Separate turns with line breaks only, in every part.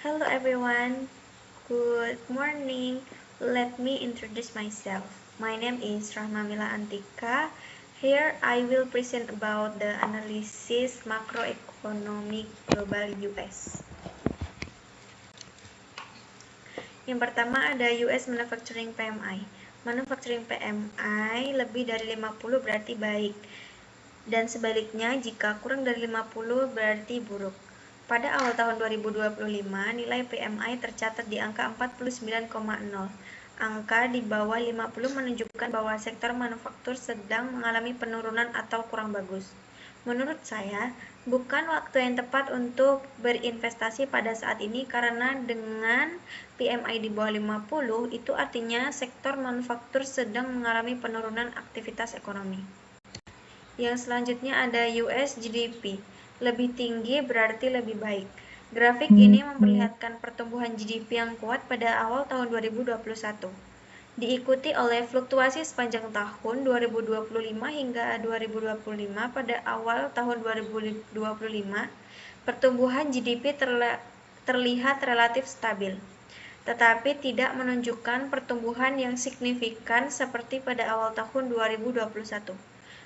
Hello everyone, good morning. Let me introduce myself. My name is Rahmamila Antika. Here I will present about the analysis macroeconomic global US. Yang pertama ada US Manufacturing PMI. Manufacturing PMI lebih dari 50 berarti baik. Dan sebaliknya jika kurang dari 50 berarti buruk. Pada awal tahun 2025, nilai PMI tercatat di angka 49,0. Angka di bawah 50 menunjukkan bahwa sektor manufaktur sedang mengalami penurunan atau kurang bagus. Menurut saya, bukan waktu yang tepat untuk berinvestasi pada saat ini karena dengan PMI di bawah 50 itu artinya sektor manufaktur sedang mengalami penurunan aktivitas ekonomi. Yang selanjutnya ada US GDP. Lebih tinggi berarti lebih baik. Grafik ini memperlihatkan pertumbuhan GDP yang kuat pada awal tahun 2021. Diikuti oleh fluktuasi sepanjang tahun 2025 hingga 2025. Pada awal tahun 2025, pertumbuhan GDP terlihat relatif stabil, tetapi tidak menunjukkan pertumbuhan yang signifikan seperti pada awal tahun 2021.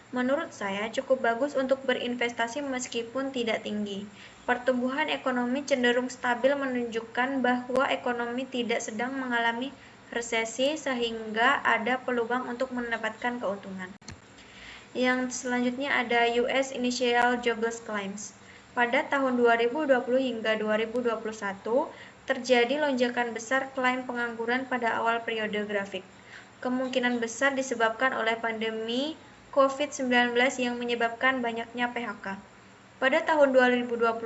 Menurut saya cukup bagus untuk berinvestasi meskipun tidak tinggi. Pertumbuhan ekonomi cenderung stabil menunjukkan bahwa ekonomi tidak sedang mengalami resesi sehingga ada peluang untuk mendapatkan keuntungan. Yang selanjutnya ada US Initial Jobless Claims. Pada tahun 2020 hingga 2021, terjadi lonjakan besar klaim pengangguran pada awal periode grafik. Kemungkinan besar disebabkan oleh pandemi COVID-19 yang menyebabkan banyaknya PHK. Pada tahun 2021,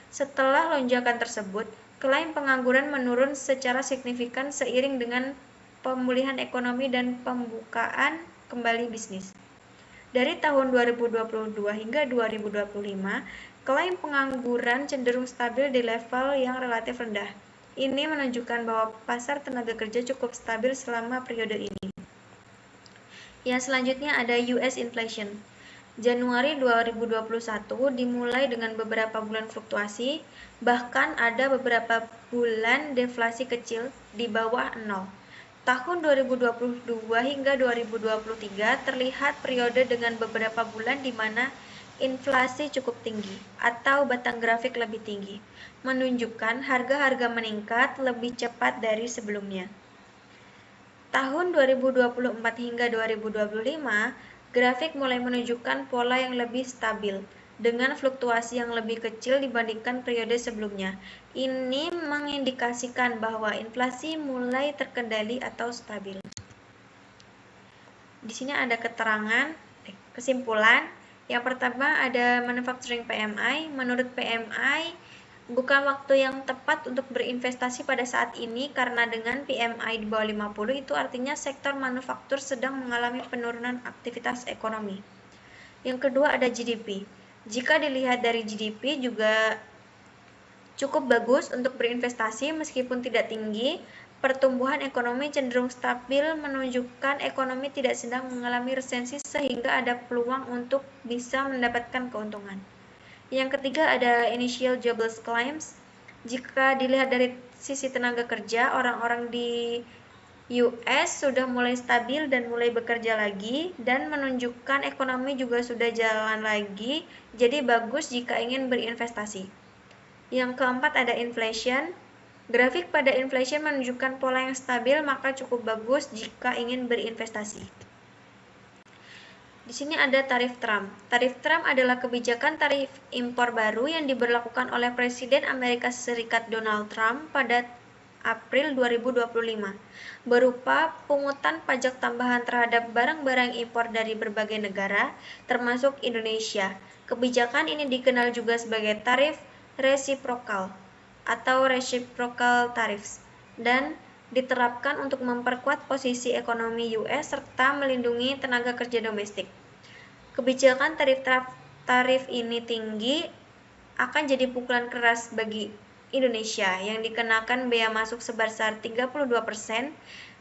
setelah lonjakan tersebut, klaim pengangguran menurun secara signifikan seiring dengan pemulihan ekonomi dan pembukaan kembali bisnis. Dari tahun 2022 hingga 2025, klaim pengangguran cenderung stabil di level yang relatif rendah. Ini menunjukkan bahwa pasar tenaga kerja cukup stabil selama periode ini. Yang selanjutnya ada US inflation. Januari 2021 dimulai dengan beberapa bulan fluktuasi, bahkan ada beberapa bulan deflasi kecil di bawah 0. Tahun 2022 hingga 2023 terlihat periode dengan beberapa bulan di mana inflasi cukup tinggi atau batang grafik lebih tinggi, menunjukkan harga-harga meningkat lebih cepat dari sebelumnya. Tahun 2024 hingga 2025, grafik mulai menunjukkan pola yang lebih stabil, dengan fluktuasi yang lebih kecil dibandingkan periode sebelumnya. Ini mengindikasikan bahwa inflasi mulai terkendali atau stabil. Di sini ada kesimpulan. Yang pertama ada manufacturing PMI. Menurut PMI, bukan waktu yang tepat untuk berinvestasi pada saat ini karena dengan PMI di bawah 50 itu artinya sektor manufaktur sedang mengalami penurunan aktivitas ekonomi. Yang kedua ada GDP. Jika dilihat dari GDP juga cukup bagus untuk berinvestasi meskipun tidak tinggi. Pertumbuhan ekonomi cenderung stabil menunjukkan ekonomi tidak sedang mengalami resesi sehingga ada peluang untuk bisa mendapatkan keuntungan. Yang ketiga ada initial jobless claims. Jika dilihat dari sisi tenaga kerja, orang-orang di US sudah mulai stabil dan mulai bekerja lagi dan menunjukkan ekonomi juga sudah jalan lagi, jadi bagus jika ingin berinvestasi. Yang keempat ada inflation. Grafik pada inflation menunjukkan pola yang stabil, maka cukup bagus jika ingin berinvestasi. Di sini ada tarif Trump. Tarif Trump adalah kebijakan tarif impor baru yang diberlakukan oleh Presiden Amerika Serikat Donald Trump pada April 2025, berupa pungutan pajak tambahan terhadap barang-barang impor dari berbagai negara, termasuk Indonesia. Kebijakan ini dikenal juga sebagai tarif resiprokal atau reciprocal tariffs dan diterapkan untuk memperkuat posisi ekonomi US serta melindungi tenaga kerja domestik. Kebijakan tarif ini tinggi akan jadi pukulan keras bagi Indonesia yang dikenakan bea masuk sebesar 32%.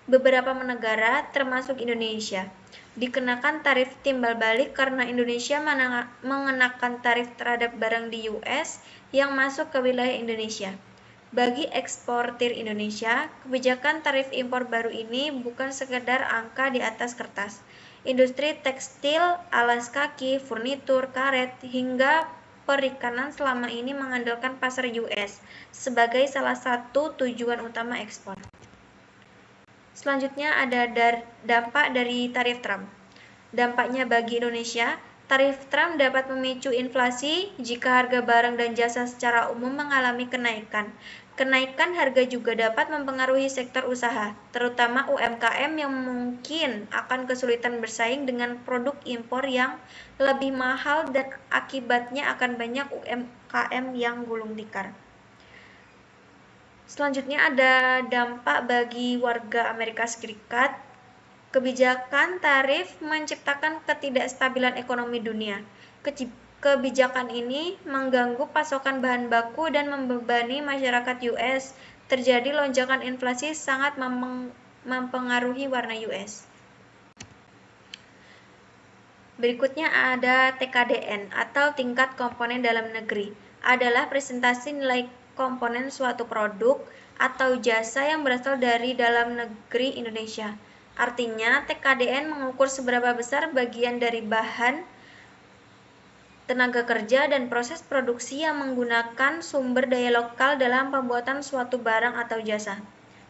Beberapa negara termasuk Indonesia dikenakan tarif timbal balik karena Indonesia mengenakan tarif terhadap barang di US yang masuk ke wilayah Indonesia. Bagi eksportir Indonesia, kebijakan tarif impor baru ini bukan sekedar angka di atas kertas. Industri tekstil, alas kaki, furnitur, karet, hingga perikanan selama ini mengandalkan pasar US sebagai salah satu tujuan utama ekspor. Selanjutnya ada dampak dari tarif Trump. Dampaknya bagi Indonesia, tarif Trump dapat memicu inflasi jika harga barang dan jasa secara umum mengalami kenaikan. Kenaikan harga juga dapat mempengaruhi sektor usaha, terutama UMKM yang mungkin akan kesulitan bersaing dengan produk impor yang lebih mahal dan akibatnya akan banyak UMKM yang gulung tikar. Selanjutnya ada dampak bagi warga Amerika Serikat. Kebijakan tarif menciptakan ketidakstabilan ekonomi dunia. Kebijakan ini mengganggu pasokan bahan baku dan membebani masyarakat US. Terjadi lonjakan inflasi sangat mempengaruhi warna US. Berikutnya ada TKDN atau tingkat komponen dalam negeri. Adalah presentasi nilai komponen suatu produk atau jasa yang berasal dari dalam negeri Indonesia. Artinya, TKDN mengukur seberapa besar bagian dari bahan, tenaga kerja, dan proses produksi yang menggunakan sumber daya lokal dalam pembuatan suatu barang atau jasa.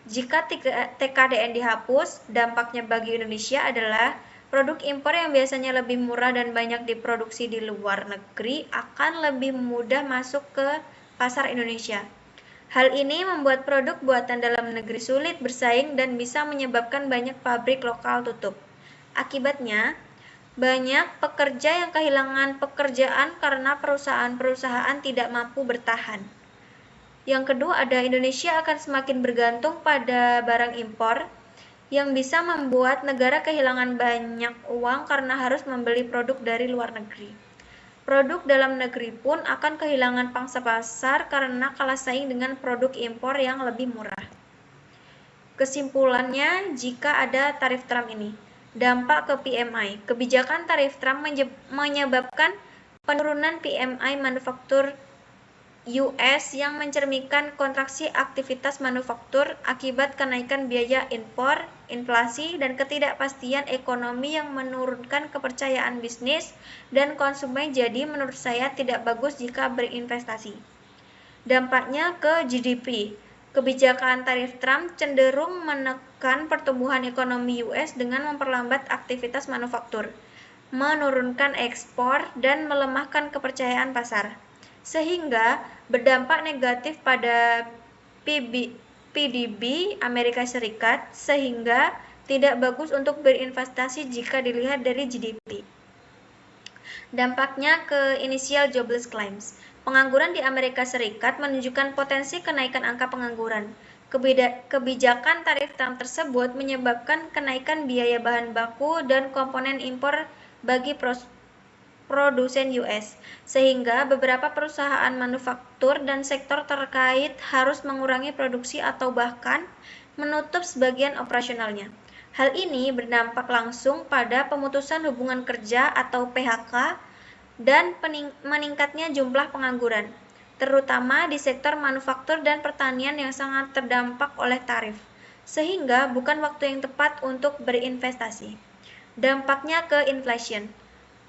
Jika TKDN dihapus, dampaknya bagi Indonesia adalah produk impor yang biasanya lebih murah dan banyak diproduksi di luar negeri akan lebih mudah masuk ke pasar Indonesia. Hal ini membuat produk buatan dalam negeri sulit bersaing dan bisa menyebabkan banyak pabrik lokal tutup. Akibatnya, banyak pekerja yang kehilangan pekerjaan karena perusahaan-perusahaan tidak mampu bertahan. Yang kedua ada Indonesia akan semakin bergantung pada barang impor yang bisa membuat negara kehilangan banyak uang karena harus membeli produk dari luar negeri. Produk dalam negeri pun akan kehilangan pangsa pasar karena kalah saing dengan produk impor yang lebih murah. Kesimpulannya, jika ada tarif Trump ini, dampak ke PMI. Kebijakan tarif Trump menyebabkan penurunan PMI manufaktur US yang mencerminkan kontraksi aktivitas manufaktur akibat kenaikan biaya impor, inflasi, dan ketidakpastian ekonomi yang menurunkan kepercayaan bisnis dan konsumen. Jadi menurut saya tidak bagus jika berinvestasi. Dampaknya ke GDP. Kebijakan tarif Trump cenderung menekan pertumbuhan ekonomi US dengan memperlambat aktivitas manufaktur, menurunkan ekspor, dan melemahkan kepercayaan pasar, sehingga berdampak negatif pada PDB Amerika Serikat, sehingga tidak bagus untuk berinvestasi jika dilihat dari GDP. Dampaknya ke initial jobless claims. Pengangguran di Amerika Serikat menunjukkan potensi kenaikan angka pengangguran. Kebijakan tarif Trump tersebut menyebabkan kenaikan biaya bahan baku dan komponen impor bagi produsen US, sehingga beberapa perusahaan manufaktur dan sektor terkait harus mengurangi produksi atau bahkan menutup sebagian operasionalnya. Hal ini berdampak langsung pada pemutusan hubungan kerja atau PHK dan meningkatnya jumlah pengangguran, terutama di sektor manufaktur dan pertanian yang sangat terdampak oleh tarif, sehingga bukan waktu yang tepat untuk berinvestasi. Dampaknya ke inflation.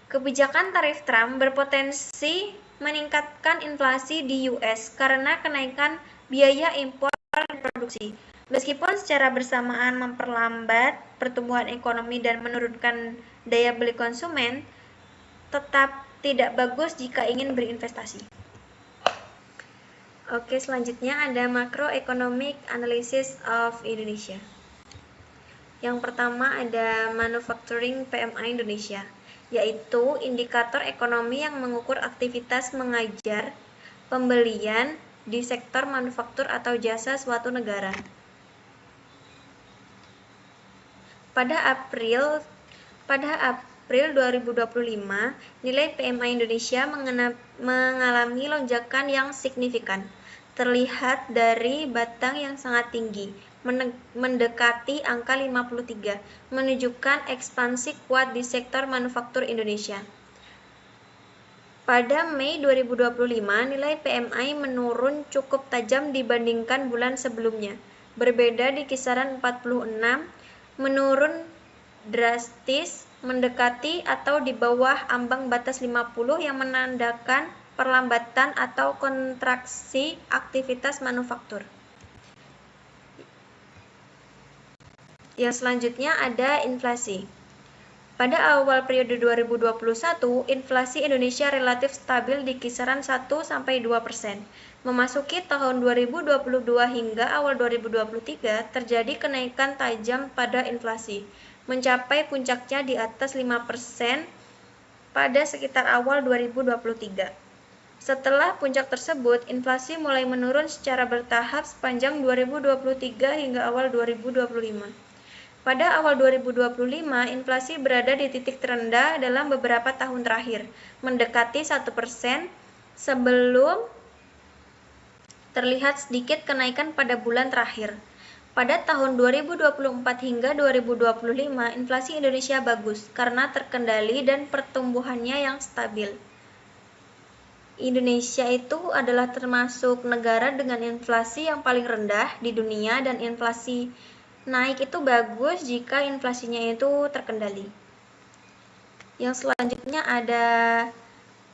Kebijakan tarif Trump berpotensi meningkatkan inflasi di US karena kenaikan biaya impor dan produksi. Meskipun secara bersamaan memperlambat pertumbuhan ekonomi dan menurunkan daya beli konsumen, tetap tidak bagus jika ingin berinvestasi. Oke, selanjutnya ada macroeconomic analysis of Indonesia. Yang pertama ada manufacturing PMI Indonesia, yaitu indikator ekonomi yang mengukur aktivitas mengajar pembelian di sektor manufaktur atau jasa suatu negara. Pada April 2025, nilai PMI Indonesia mengalami lonjakan yang signifikan, terlihat dari batang yang sangat tinggi, mendekati angka 53, menunjukkan ekspansi kuat di sektor manufaktur Indonesia. Pada Mei 2025, nilai PMI menurun cukup tajam dibandingkan bulan sebelumnya. Berbeda di kisaran 46, menurun drastis mendekati atau di bawah ambang batas 50 yang menandakan perlambatan atau kontraksi aktivitas manufaktur. Yang selanjutnya ada inflasi. Pada awal periode 2021, inflasi Indonesia relatif stabil di kisaran 1-2%. Memasuki tahun 2022 hingga awal 2023, terjadi kenaikan tajam pada inflasi, mencapai puncaknya di atas 5% pada sekitar awal 2023. Setelah puncak tersebut, inflasi mulai menurun secara bertahap sepanjang 2023 hingga awal 2025. Pada awal 2025, inflasi berada di titik terendah dalam beberapa tahun terakhir, mendekati 1% sebelum terlihat sedikit kenaikan pada bulan terakhir. Pada tahun 2024 hingga 2025, inflasi Indonesia bagus karena terkendali dan pertumbuhannya yang stabil. Indonesia itu adalah termasuk negara dengan inflasi yang paling rendah di dunia, dan inflasi naik itu bagus jika inflasinya itu terkendali. Yang selanjutnya ada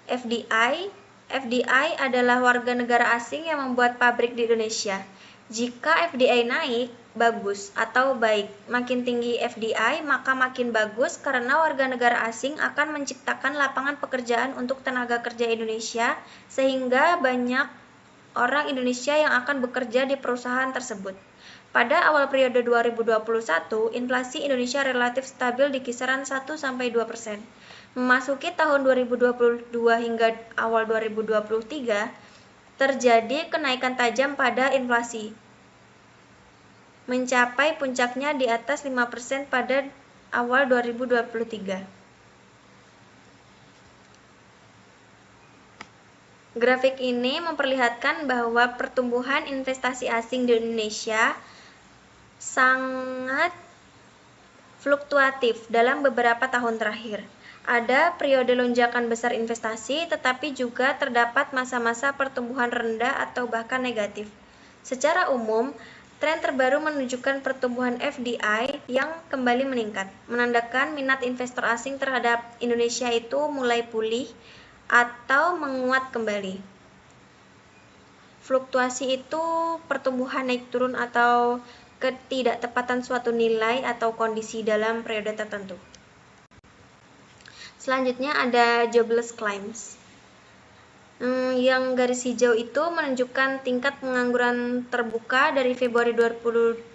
FDI. FDI adalah warga negara asing yang membuat pabrik di Indonesia. Jika FDI naik, bagus atau baik. Makin tinggi FDI, maka makin bagus karena warga negara asing akan menciptakan lapangan pekerjaan untuk tenaga kerja Indonesia, sehingga banyak orang Indonesia yang akan bekerja di perusahaan tersebut. Pada awal periode 2021, inflasi Indonesia relatif stabil di kisaran 1-2%. Memasuki tahun 2022 hingga awal 2023, terjadi kenaikan tajam pada inflasi, mencapai puncaknya di atas 5% pada awal 2023. Grafik ini memperlihatkan bahwa pertumbuhan investasi asing di Indonesia sangat fluktuatif dalam beberapa tahun terakhir. Ada periode lonjakan besar investasi, tetapi juga terdapat masa-masa pertumbuhan rendah atau bahkan negatif. Secara umum, tren terbaru menunjukkan pertumbuhan FDI yang kembali meningkat, menandakan minat investor asing terhadap Indonesia itu mulai pulih atau menguat kembali. Fluktuasi itu pertumbuhan naik turun atau ketidaktepatan suatu nilai atau kondisi dalam periode tertentu. Selanjutnya ada jobless claims. Yang garis hijau itu menunjukkan tingkat pengangguran terbuka dari Februari 22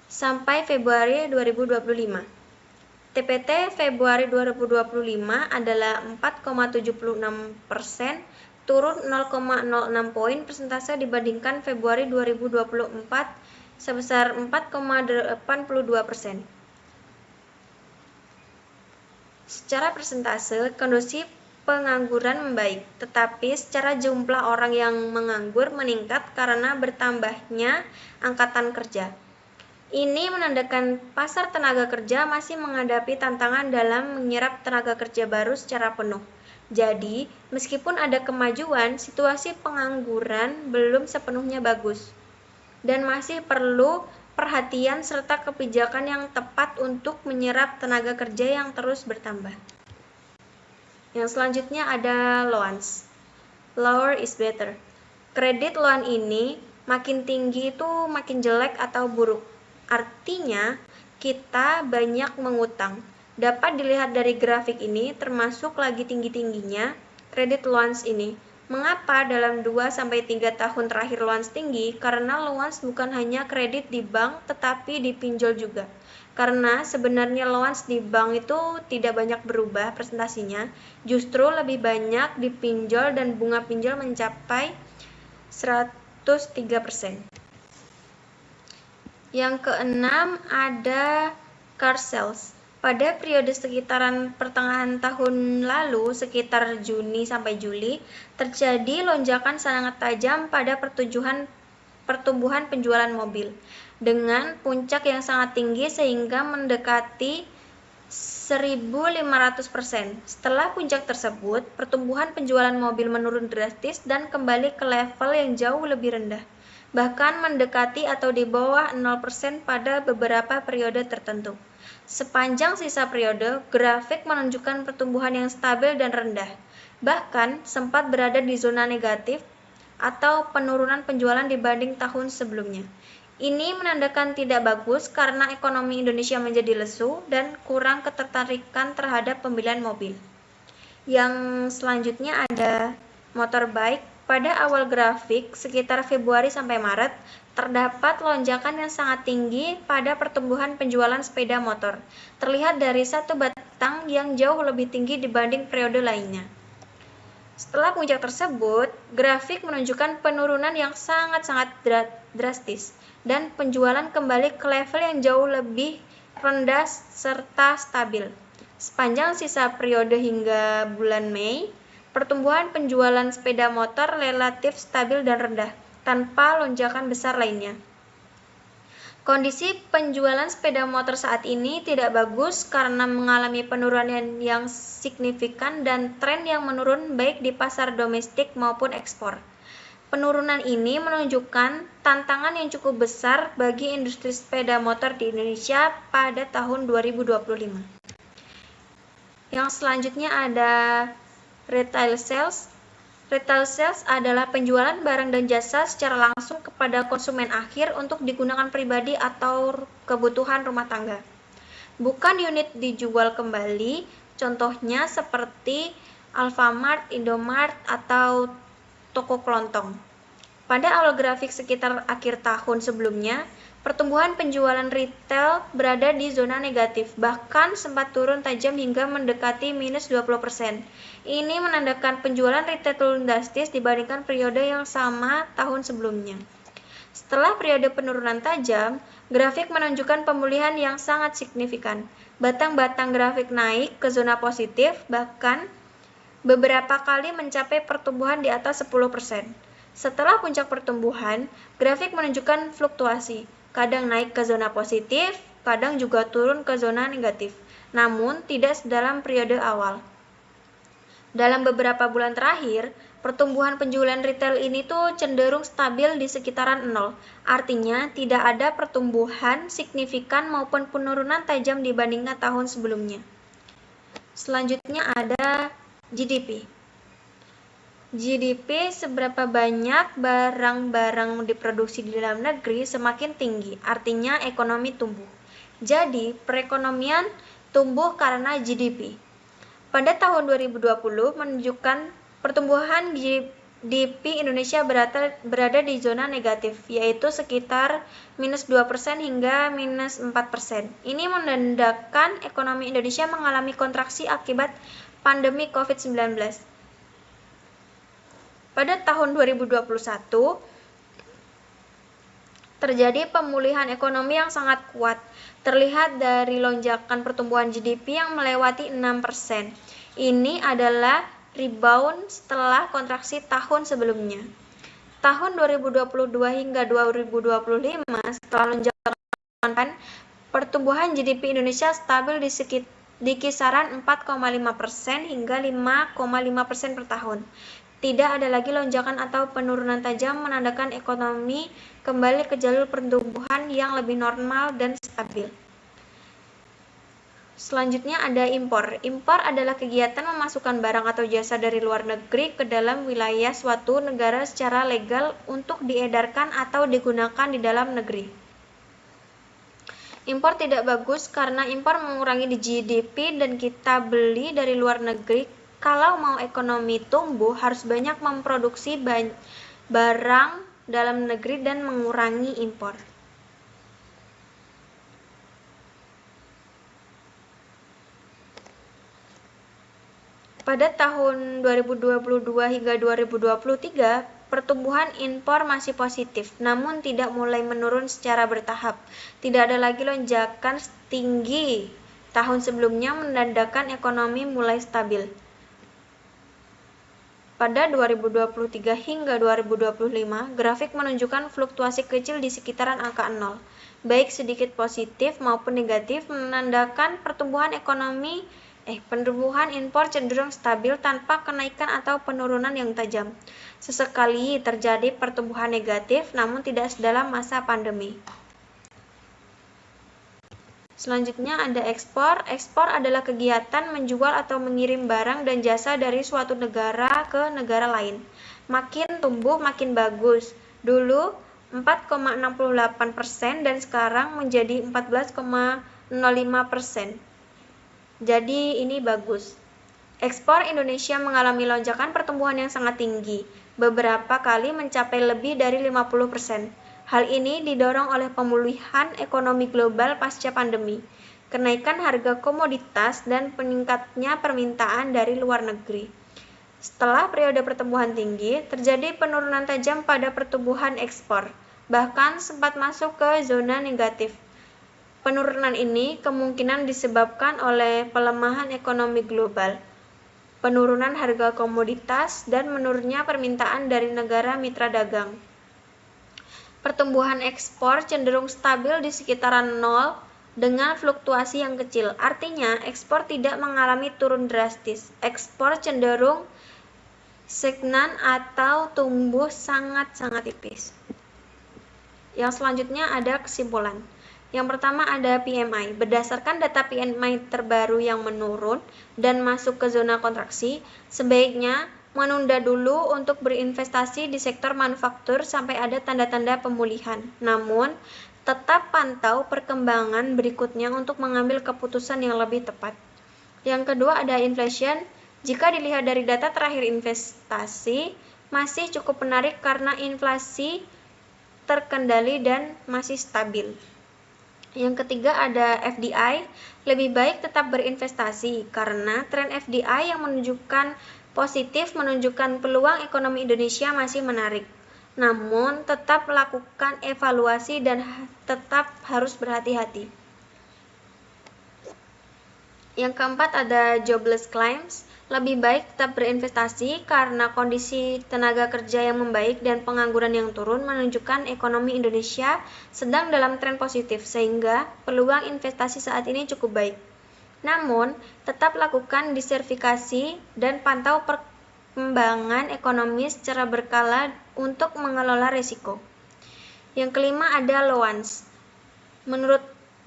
sampai Februari 2025. TPT Februari 2025 adalah 4,76%, turun 0,06 poin persentase dibandingkan Februari 2024 sebesar 4,82%. Secara persentase, kondisi pengangguran membaik, tetapi secara jumlah orang yang menganggur meningkat karena bertambahnya angkatan kerja. Ini menandakan pasar tenaga kerja masih menghadapi tantangan dalam menyerap tenaga kerja baru secara penuh. Jadi, meskipun ada kemajuan, situasi pengangguran belum sepenuhnya bagus, dan masih perlu perhatian serta kebijakan yang tepat untuk menyerap tenaga kerja yang terus bertambah. Yang selanjutnya ada loans. Lower is better. Kredit loan ini makin tinggi itu makin jelek atau buruk. Artinya, kita banyak mengutang. Dapat dilihat dari grafik ini, termasuk lagi tinggi-tingginya kredit loans ini. Mengapa dalam 2-3 tahun terakhir loans tinggi? Karena loans bukan hanya kredit di bank, tetapi dipinjol juga. Karena sebenarnya loans di bank itu tidak banyak berubah presentasinya, justru lebih banyak dipinjol dan bunga pinjol mencapai 103%. Yang keenam ada car sales. Pada periode sekitaran pertengahan tahun lalu, sekitar Juni sampai Juli, terjadi lonjakan sangat tajam pada pertumbuhan penjualan mobil, dengan puncak yang sangat tinggi sehingga mendekati 1.500%. Setelah puncak tersebut, pertumbuhan penjualan mobil menurun drastis dan kembali ke level yang jauh lebih rendah, bahkan mendekati atau di bawah 0% pada beberapa periode tertentu. Sepanjang sisa periode, grafik menunjukkan pertumbuhan yang stabil dan rendah, bahkan sempat berada di zona negatif atau penurunan penjualan dibanding tahun sebelumnya. Ini menandakan tidak bagus karena ekonomi Indonesia menjadi lesu dan kurang ketertarikan terhadap pembelian mobil. Yang selanjutnya ada motorbike. Pada awal grafik, sekitar Februari sampai Maret, terdapat lonjakan yang sangat tinggi pada pertumbuhan penjualan sepeda motor. Terlihat dari satu batang yang jauh lebih tinggi dibanding periode lainnya. Setelah puncak tersebut, grafik menunjukkan penurunan yang sangat-sangat drastis dan penjualan kembali ke level yang jauh lebih rendah serta stabil. Sepanjang sisa periode hingga bulan Mei, pertumbuhan penjualan sepeda motor relatif stabil dan rendah, tanpa lonjakan besar lainnya. Kondisi penjualan sepeda motor saat ini tidak bagus karena mengalami penurunan yang signifikan dan tren yang menurun baik di pasar domestik maupun ekspor. Penurunan ini menunjukkan tantangan yang cukup besar bagi industri sepeda motor di Indonesia pada tahun 2025. Yang selanjutnya ada retail sales. Retail sales adalah penjualan barang dan jasa secara langsung kepada konsumen akhir untuk digunakan pribadi atau kebutuhan rumah tangga. Bukan unit dijual kembali, contohnya seperti Alfamart, Indomart, atau toko kelontong. Pada awal grafik sekitar akhir tahun sebelumnya, pertumbuhan penjualan retail berada di zona negatif, bahkan sempat turun tajam hingga mendekati minus 20%. Ini menandakan penjualan retail turun drastis dibandingkan periode yang sama tahun sebelumnya. Setelah periode penurunan tajam, grafik menunjukkan pemulihan yang sangat signifikan. Batang-batang grafik naik ke zona positif, bahkan beberapa kali mencapai pertumbuhan di atas 10%. Setelah puncak pertumbuhan, grafik menunjukkan fluktuasi, kadang naik ke zona positif, kadang juga turun ke zona negatif, namun tidak sedalam periode awal. Dalam beberapa bulan terakhir, pertumbuhan penjualan retail ini tuh cenderung stabil di sekitaran 0. Artinya, tidak ada pertumbuhan signifikan maupun penurunan tajam dibandingkan tahun sebelumnya. Selanjutnya ada GDP. GDP seberapa banyak barang-barang diproduksi di dalam negeri semakin tinggi, artinya ekonomi tumbuh. Jadi, perekonomian tumbuh karena GDP. Pada tahun 2020 menunjukkan pertumbuhan GDP Indonesia berada di zona negatif, yaitu sekitar minus 2% hingga minus 4%. Ini menandakan ekonomi Indonesia mengalami kontraksi akibat pandemi COVID-19. Pada tahun 2021, terjadi pemulihan ekonomi yang sangat kuat, terlihat dari lonjakan pertumbuhan GDP yang melewati 6%. Ini adalah rebound setelah kontraksi tahun sebelumnya. Tahun 2022 hingga 2025, setelah lonjakan, pertumbuhan GDP Indonesia stabil di kisaran 4,5% hingga 5,5% per tahun. Tidak ada lagi lonjakan atau penurunan tajam, menandakan ekonomi kembali ke jalur pertumbuhan yang lebih normal dan stabil. Selanjutnya ada impor. Impor adalah kegiatan memasukkan barang atau jasa dari luar negeri ke dalam wilayah suatu negara secara legal untuk diedarkan atau digunakan di dalam negeri. Impor tidak bagus karena impor mengurangi GDP dan kita beli dari luar negeri. Kalau mau ekonomi tumbuh, harus banyak memproduksi barang dalam negeri dan mengurangi impor. Pada tahun 2022 hingga 2023, pertumbuhan impor masih positif, namun tidak mulai menurun secara bertahap. Tidak ada lagi lonjakan tinggi tahun sebelumnya, menandakan ekonomi mulai stabil. Pada 2023 hingga 2025, grafik menunjukkan fluktuasi kecil di sekitaran angka 0, baik sedikit positif maupun negatif, menandakan pertumbuhan impor cenderung stabil tanpa kenaikan atau penurunan yang tajam. Sesekali terjadi pertumbuhan negatif, namun tidak sedalam masa pandemi. Selanjutnya ada ekspor. Ekspor adalah kegiatan menjual atau mengirim barang dan jasa dari suatu negara ke negara lain. Makin tumbuh makin bagus. Dulu 4,68% dan sekarang menjadi 14,05%. Jadi ini bagus. Ekspor Indonesia mengalami lonjakan pertumbuhan yang sangat tinggi, beberapa kali mencapai lebih dari 50%. Hal ini didorong oleh pemulihan ekonomi global pasca pandemi, kenaikan harga komoditas, dan meningkatnya permintaan dari luar negeri. Setelah periode pertumbuhan tinggi, terjadi penurunan tajam pada pertumbuhan ekspor, bahkan sempat masuk ke zona negatif. Penurunan ini kemungkinan disebabkan oleh pelemahan ekonomi global, penurunan harga komoditas, dan menurunnya permintaan dari negara mitra dagang. Pertumbuhan ekspor cenderung stabil di sekitaran 0 dengan fluktuasi yang kecil. Artinya, ekspor tidak mengalami turun drastis. Ekspor cenderung stagnan atau tumbuh sangat-sangat tipis. Yang selanjutnya ada kesimpulan. Yang pertama ada PMI. Berdasarkan data PMI terbaru yang menurun dan masuk ke zona kontraksi, sebaiknya menunda dulu untuk berinvestasi di sektor manufaktur sampai ada tanda-tanda pemulihan. Namun, tetap pantau perkembangan berikutnya untuk mengambil keputusan yang lebih tepat. Yang kedua ada inflation. Jika dilihat dari data terakhir investasi, masih cukup menarik karena inflasi terkendali dan masih stabil. Yang ketiga ada FDI. Lebih baik tetap berinvestasi karena tren FDI yang menunjukkan positif menunjukkan peluang ekonomi Indonesia masih menarik. Namun, tetap lakukan evaluasi dan tetap harus berhati-hati. Yang keempat ada jobless claims. Lebih baik tetap berinvestasi karena kondisi tenaga kerja yang membaik dan pengangguran yang turun menunjukkan ekonomi Indonesia sedang dalam tren positif sehingga peluang investasi saat ini cukup baik. Namun, tetap lakukan diversifikasi dan pantau perkembangan ekonomi secara berkala untuk mengelola risiko. Yang kelima ada loans.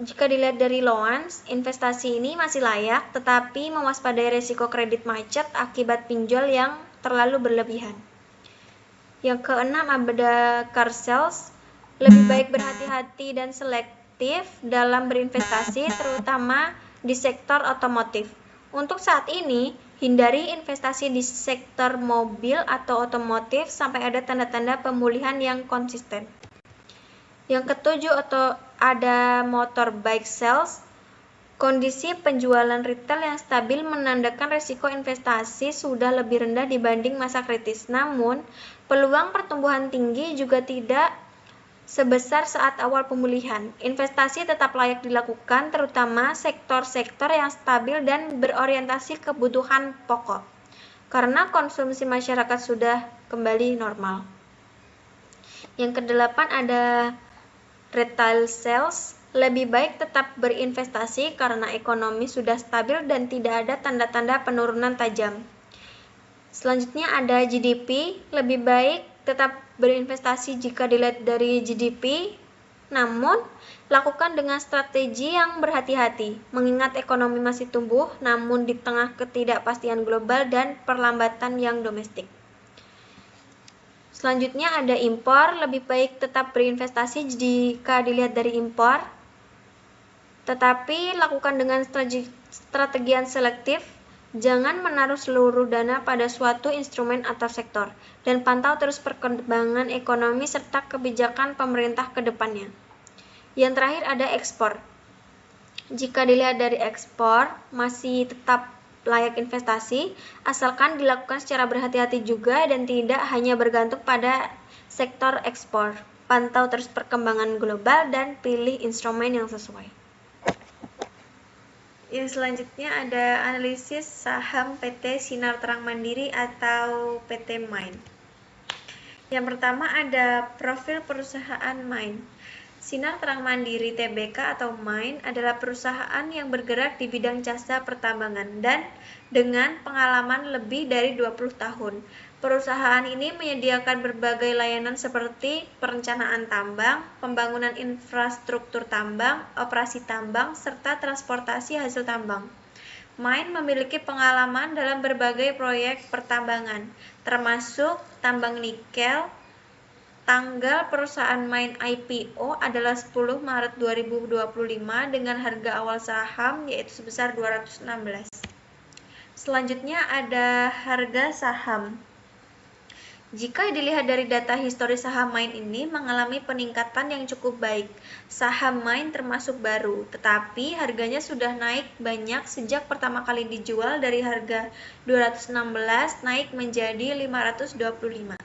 Jika dilihat dari loans, investasi ini masih layak, tetapi mewaspadai risiko kredit macet akibat pinjol yang terlalu berlebihan. Yang keenam ada car sales. Lebih baik berhati-hati dan selektif dalam berinvestasi, terutama di sektor otomotif. Untuk saat ini, hindari investasi di sektor mobil atau otomotif sampai ada tanda-tanda pemulihan yang konsisten. Yang ketujuh ada motorbike sales. Kondisi penjualan retail yang stabil menandakan risiko investasi sudah lebih rendah dibanding masa kritis. Namun, peluang pertumbuhan tinggi juga tidak sebesar saat awal pemulihan. Investasi tetap layak dilakukan, terutama sektor-sektor yang stabil dan berorientasi kebutuhan pokok, karena konsumsi masyarakat sudah kembali normal. Yang kedelapan ada retail sales. Lebih baik tetap berinvestasi karena ekonomi sudah stabil dan tidak ada tanda-tanda penurunan tajam. Selanjutnya ada GDP. Lebih baik tetap berinvestasi jika dilihat dari GDP, namun lakukan dengan strategi yang berhati-hati, mengingat ekonomi masih tumbuh namun di tengah ketidakpastian global dan perlambatan yang domestik. Selanjutnya ada impor. Lebih baik tetap berinvestasi jika dilihat dari impor, tetapi lakukan dengan strategi yang selektif. Jangan menaruh seluruh dana pada suatu instrumen atau sektor, dan pantau terus perkembangan ekonomi serta kebijakan pemerintah ke depannya. Yang terakhir ada ekspor. Jika dilihat dari ekspor, masih tetap layak investasi, asalkan dilakukan secara berhati-hati juga dan tidak hanya bergantung pada sektor ekspor. Pantau terus perkembangan global dan pilih instrumen yang sesuai. Yang selanjutnya ada analisis saham PT Sinar Terang Mandiri atau PT MAIN. Yang pertama ada profil perusahaan MAIN. Sinar Terang Mandiri Tbk atau MAIN adalah perusahaan yang bergerak di bidang jasa pertambangan dan dengan pengalaman lebih dari 20 tahun. Perusahaan ini menyediakan berbagai layanan seperti perencanaan tambang, pembangunan infrastruktur tambang, operasi tambang, serta transportasi hasil tambang. MAIN memiliki pengalaman dalam berbagai proyek pertambangan, termasuk tambang nikel. Tanggal perusahaan MAIN IPO adalah 10 Maret 2025 dengan harga awal saham yaitu sebesar 216. Selanjutnya ada harga saham. Jika dilihat dari data historis saham MAIN ini mengalami peningkatan yang cukup baik. Saham MAIN termasuk baru, tetapi harganya sudah naik banyak sejak pertama kali dijual dari harga 216 naik menjadi 525.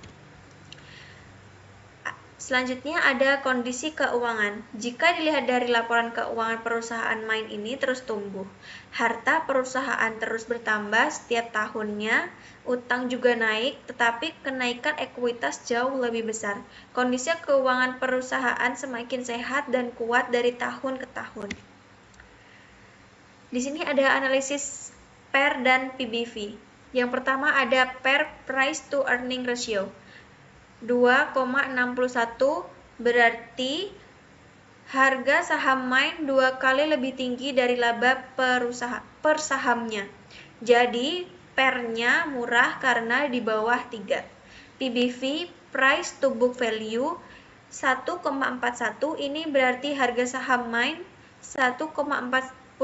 Selanjutnya ada kondisi keuangan. Jika dilihat dari laporan keuangan perusahaan MAIN ini terus tumbuh. Harta perusahaan terus bertambah setiap tahunnya, utang juga naik, tetapi kenaikan ekuitas jauh lebih besar. Kondisi keuangan perusahaan semakin sehat dan kuat dari tahun ke tahun. Di sini ada analisis PER dan PBV. Yang pertama ada PER, Price to Earning Ratio. 2,61 berarti harga saham MAIN 2 kali lebih tinggi dari laba per sahamnya. Jadi PER-nya murah karena di bawah 3. PBV, Price to Book Value, 1,41 ini berarti harga saham MAIN 1,41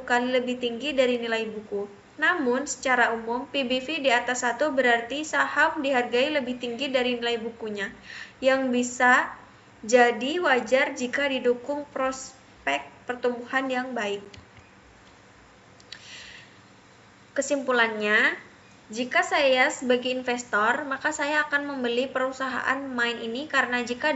kali lebih tinggi dari nilai buku. Namun, secara umum, PBV di atas 1 berarti saham dihargai lebih tinggi dari nilai bukunya, yang bisa jadi wajar jika didukung prospek pertumbuhan yang baik. Kesimpulannya, jika saya sebagai investor, maka saya akan membeli perusahaan MAIN ini karena jika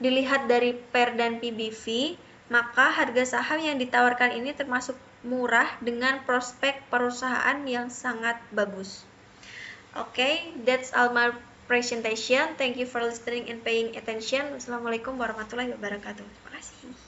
dilihat dari PER dan PBV, maka harga saham yang ditawarkan ini termasuk murah dengan prospek perusahaan yang sangat bagus. Okay, that's all my presentation. Thank you for listening and paying attention. Wassalamualaikum warahmatullahi wabarakatuh. Terima kasih.